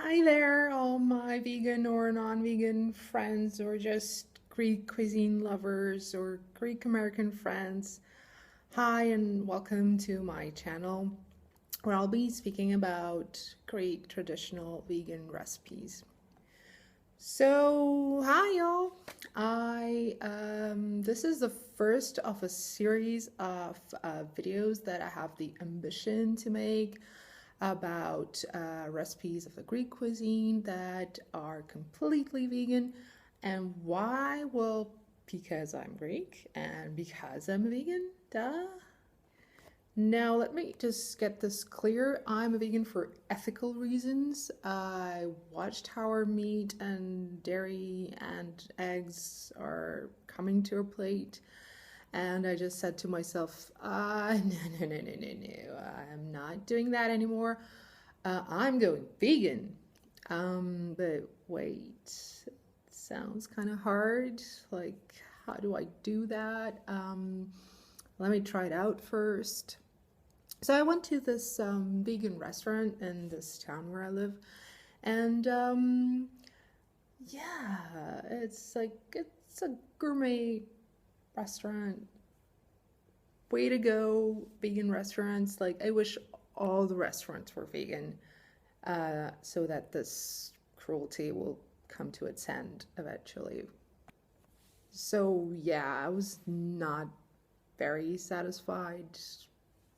Hi there, all my vegan or non-vegan friends, or just Greek cuisine lovers or Greek American friends. Hi, and welcome to my channel where I'll be speaking about Greek traditional vegan recipes. So, hi y'all. This is the first of a series of videos that I have the ambition to make about recipes of the Greek cuisine that are completely vegan. And why? Well, because I'm Greek and because I'm a vegan, duh. Now, let me just get this clear. I'm a vegan for ethical reasons. I watched how our meat and dairy and eggs are coming to our plate. And I just said to myself, no, I'm not doing that anymore. I'm going vegan. But wait, it sounds kind of hard. Like, how do I do that? Let me try it out first. So I went to this vegan restaurant in this town where I live, and yeah, it's a gourmet restaurant. Way to go, vegan restaurants. Like, I wish all the restaurants were vegan, so that this cruelty will come to its end eventually. So yeah, I was not very satisfied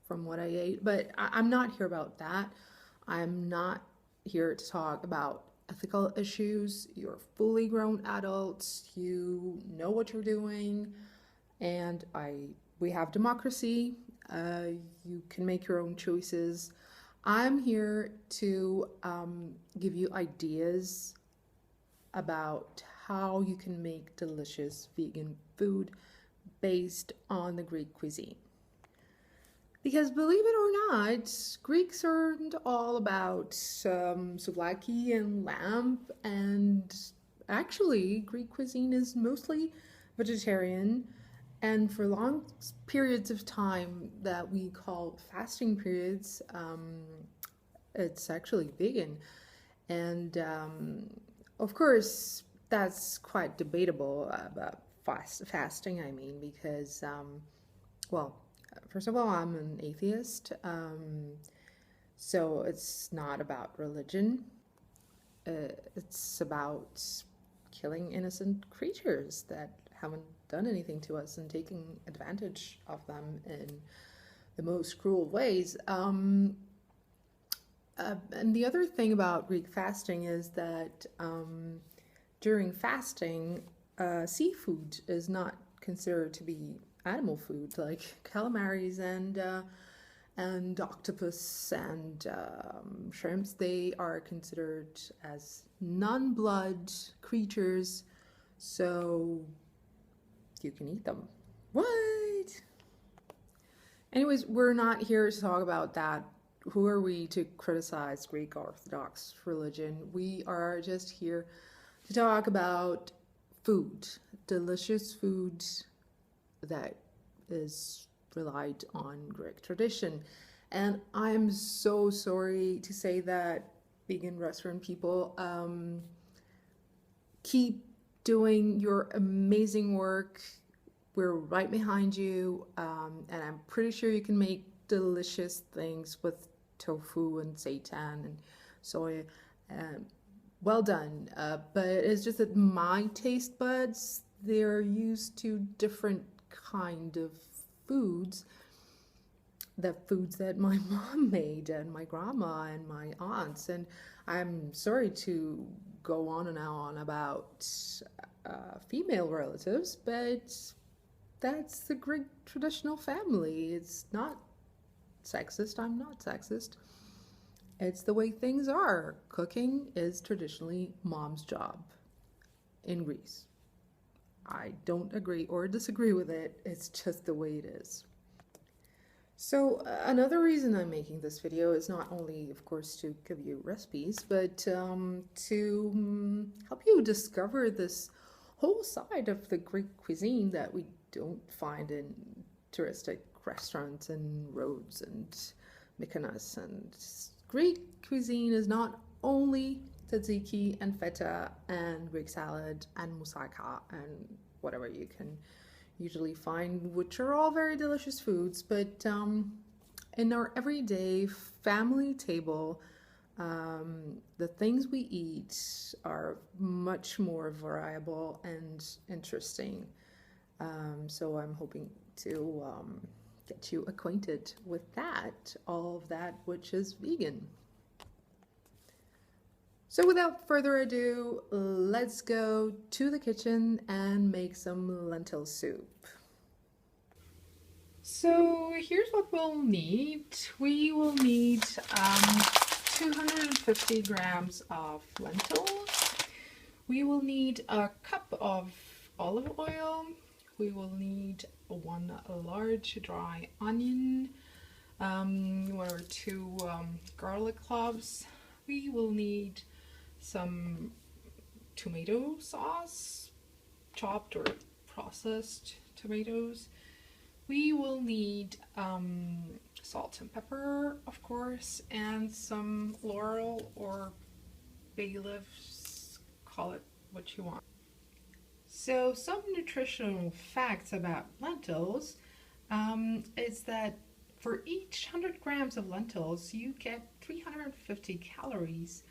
from what I ate, but I'm not here about that. I'm not here to talk about ethical issues. You're fully grown adults. You know what you're doing, and we have democracy. You can make your own choices. I'm here to give you ideas about how you can make delicious vegan food based on the Greek cuisine. Because believe it or not, Greeks aren't all about souvlaki and lamb, and actually, Greek cuisine is mostly vegetarian, and for long periods of time that we call fasting periods, it's actually vegan. And of course, that's quite debatable about fasting, I mean, because, well, first of all, I'm an atheist, so it's not about religion. It's about killing innocent creatures that haven't done anything to us and taking advantage of them in the most cruel ways. And the other thing about Greek fasting is that during fasting, seafood is not considered to be animal food, like calamaris and octopus and shrimps. They are considered as non-blood creatures, so you can eat them. What? Anyways, we're not here to talk about that. Who are we to criticize Greek Orthodox religion? We are just here to talk about food, delicious food that is relied on Greek tradition. And I'm so sorry to say that vegan restaurant people, keep doing your amazing work. We're right behind you, and I'm pretty sure you can make delicious things with tofu and seitan and soy. Well done. But it's just that my taste buds, they're used to different kind of foods, the foods that my mom made and my grandma and my aunts. And I'm sorry to go on and on about female relatives, but that's the Greek traditional family. It's not sexist. I'm not sexist. It's the way things are. Cooking is traditionally mom's job in Greece. I don't agree or disagree with it. It's just the way it is. So another reason I'm making this video is not only, of course, to give you recipes, but to help you discover this whole side of the Greek cuisine that we don't find in touristic restaurants and Rhodes and Mykonos. And Greek cuisine is not only tzatziki and feta and Greek salad and moussaka and whatever you can usually find, which are all very delicious foods. But in our everyday family table, the things we eat are much more variable and interesting. So I'm hoping to get you acquainted with that, all of that which is vegan. So without further ado, let's go to the kitchen and make some lentil soup. So here's what we'll need. We will need 250 grams of lentils. We will need a cup of olive oil. We will need one large dry onion, one or two garlic cloves. We will need some tomato sauce, chopped or processed tomatoes. We will need salt and pepper, of course, and some laurel or bay leaves, call it what you want. So some nutritional facts about lentils is that for each 100 grams of lentils, you get 350 calories,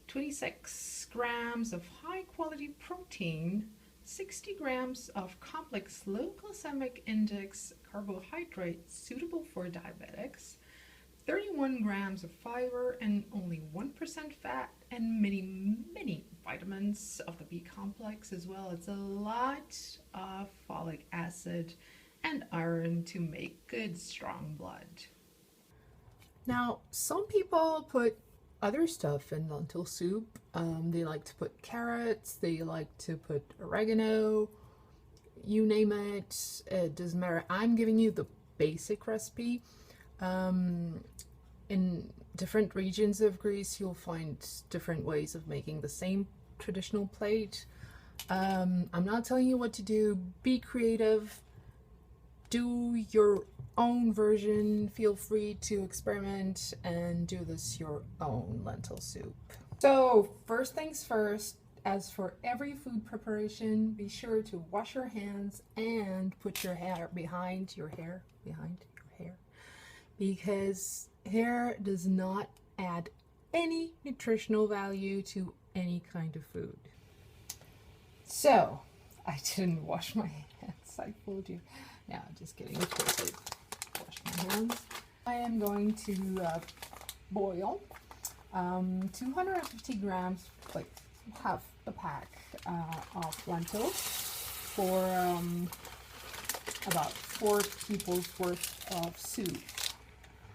26 grams of high quality protein, 60 grams of complex low glycemic index carbohydrates suitable for diabetics, 31 grams of fiber and only 1% fat, and many vitamins of the B complex, as well as a lot of folic acid and iron to make good strong blood. Now, some people put other stuff in lentil soup. They like to put carrots, they like to put oregano, you name it, it doesn't matter. I'm giving you the basic recipe. In different regions of Greece, you'll find different ways of making the same traditional plate. I'm not telling you what to do. Be creative. Do your own version. Feel free to experiment and do this your own lentil soup. So first things first, as for every food preparation, be sure to wash your hands and put your hair behind your hair, because hair does not add any nutritional value to any kind of food. So I didn't wash my hands, I fooled you. No, just kidding, of course I washed my hands. I am going to boil 250 grams, like half a pack of lentils for about 4 people's worth of soup.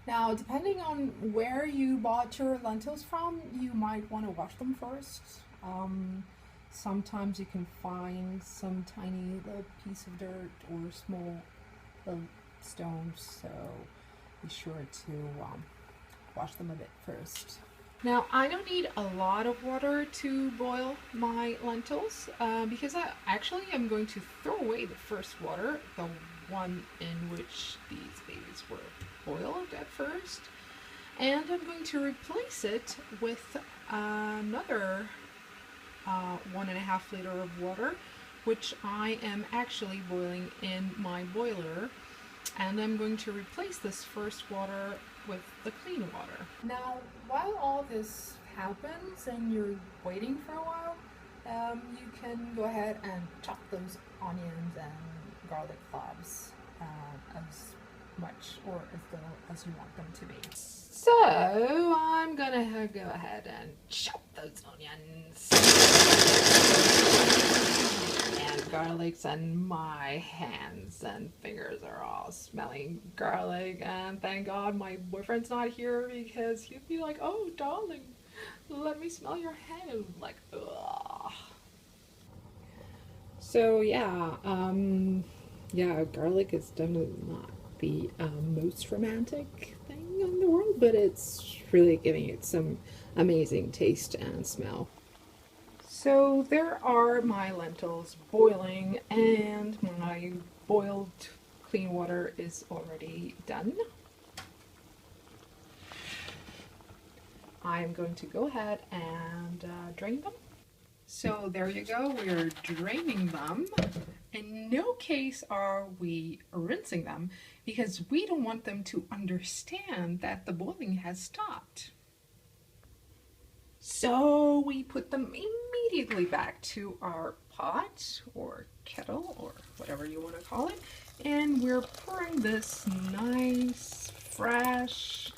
Now, depending on where you bought your lentils from, you might want to wash them first. Sometimes you can find some tiny little piece of dirt or small little stones, so be sure to wash them a bit first. Now, I don't need a lot of water to boil my lentils because I actually am going to throw away the first water, the one in which these babies were boiled at first, and I'm going to replace it with another 1.5 liter of water, which I am actually boiling in my boiler, and I'm going to replace this first water with the clean water. Now, while all this happens and you're waiting for a while, you can go ahead and chop those onions and garlic cloves as much or as little as you want them to be. So I'm gonna go ahead and chop those onions and garlics, and my hands and fingers are all smelling garlic, and thank God my boyfriend's not here because he'd be like, oh darling, let me smell your hand, like ugh. So yeah, garlic is definitely not the most romantic thing in the world, but it's really giving it some amazing taste and smell. So there are my lentils boiling, and my boiled clean water is already done. I'm going to go ahead and drain them. So there you go, we're draining them. In no case are we rinsing them because we don't want them to understand that the boiling has stopped. So we put them immediately back to our pot or kettle or whatever you want to call it, and we're pouring this nice fresh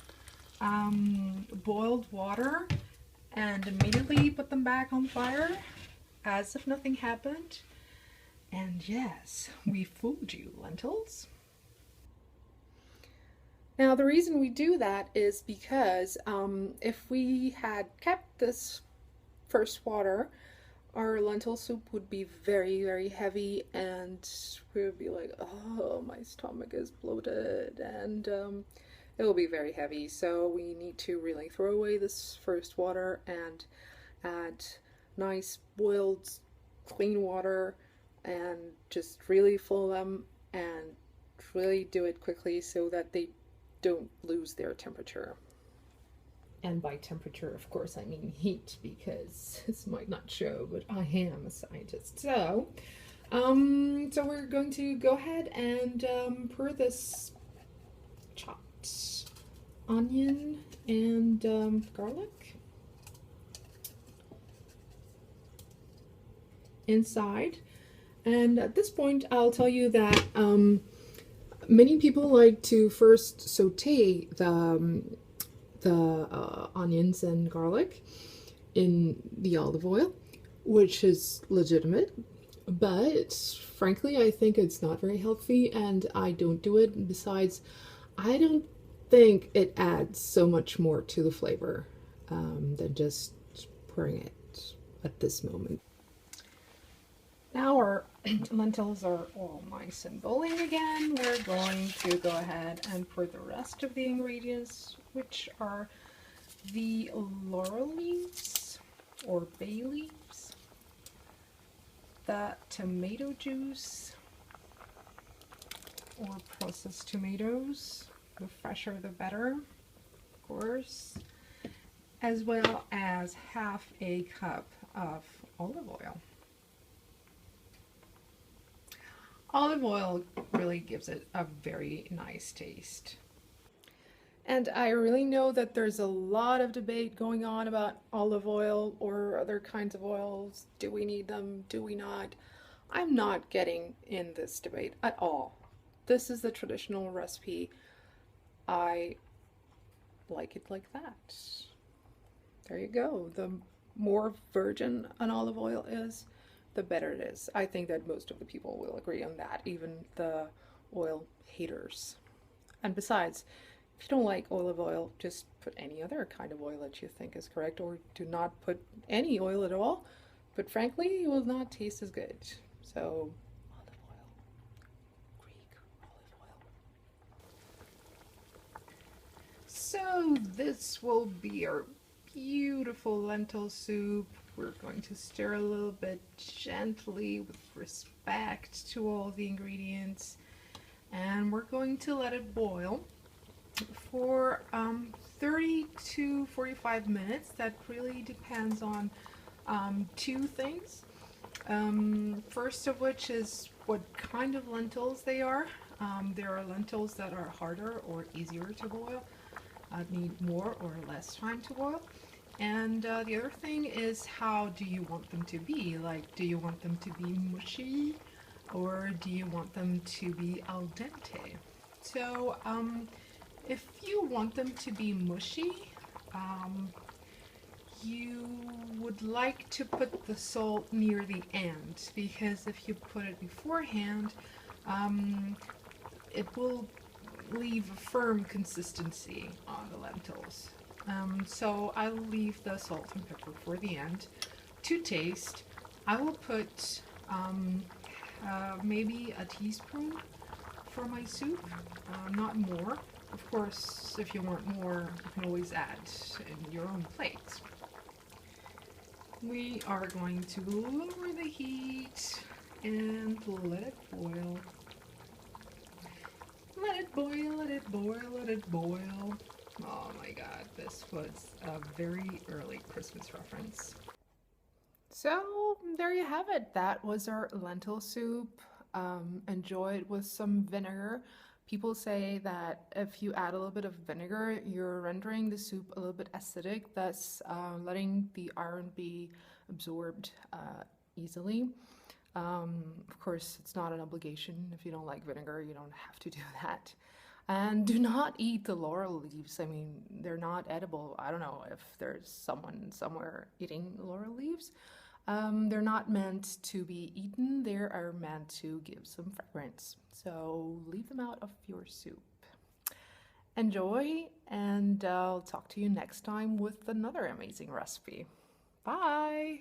boiled water and immediately put them back on fire as if nothing happened. And yes, we fooled you, lentils. Now the reason we do that is because if we had kept this first water, our lentil soup would be very, very heavy and we would be like, oh, my stomach is bloated, and it will be very heavy. So we need to really throw away this first water and add nice boiled clean water and just really fill them and really do it quickly so that they don't lose their temperature. And by temperature, of course, I mean heat, because this might not show, but I am a scientist. So we're going to go ahead and pour this chopped onion and garlic inside. And at this point, I'll tell you that many people like to first saute the onions and garlic in the olive oil, which is legitimate, but frankly I think it's not very healthy and I don't do it. Besides, I don't think it adds so much more to the flavor than just pouring it at this moment. Now our lentils are all nice and boiling again. We're going to go ahead and pour the rest of the ingredients, which are the laurel leaves or bay leaves, the tomato juice or processed tomatoes, the fresher the better, of course, as well as half a cup of olive oil. Olive oil really gives it a very nice taste. And I really know that there's a lot of debate going on about olive oil or other kinds of oils. Do we need them? Do we not? I'm not getting in this debate at all. This is the traditional recipe. I like it like that. There you go. The more virgin an olive oil is, the better it is. I think that most of the people will agree on that, even the oil haters. And besides, if you don't like olive oil, just put any other kind of oil that you think is correct, or do not put any oil at all. But frankly, it will not taste as good. So, olive oil. Greek olive oil. So this will be our beautiful lentil soup. We're going to stir a little bit gently with respect to all the ingredients, and we're going to let it boil for 30 to 45 minutes. That really depends on two things. First of which is what kind of lentils they are. There are lentils that are harder or easier to boil, need more or less time to boil. And the other thing is, how do you want them to be? Like, do you want them to be mushy or do you want them to be al dente? So if you want them to be mushy, you would like to put the salt near the end, because if you put it beforehand, it will leave a firm consistency on the lentils. So I'll leave the salt and pepper for the end. To taste, I will put maybe a teaspoon for my soup, not more. Of course, if you want more, you can always add in your own plate. We are going to lower the heat and let it boil. Let it boil, let it boil, let it boil. Oh my god, this was a very early Christmas reference. So there you have it. That was our lentil soup. Enjoy it with some vinegar. People say that if you add a little bit of vinegar, you're rendering the soup a little bit acidic, thus letting the iron be absorbed easily. Of course, it's not an obligation. If you don't like vinegar, you don't have to do that. And do not eat the laurel leaves. I mean, they're not edible. I don't know if there's someone somewhere eating laurel leaves. They're not meant to be eaten. They are meant to give some fragrance. So leave them out of your soup. Enjoy, and I'll talk to you next time with another amazing recipe. Bye!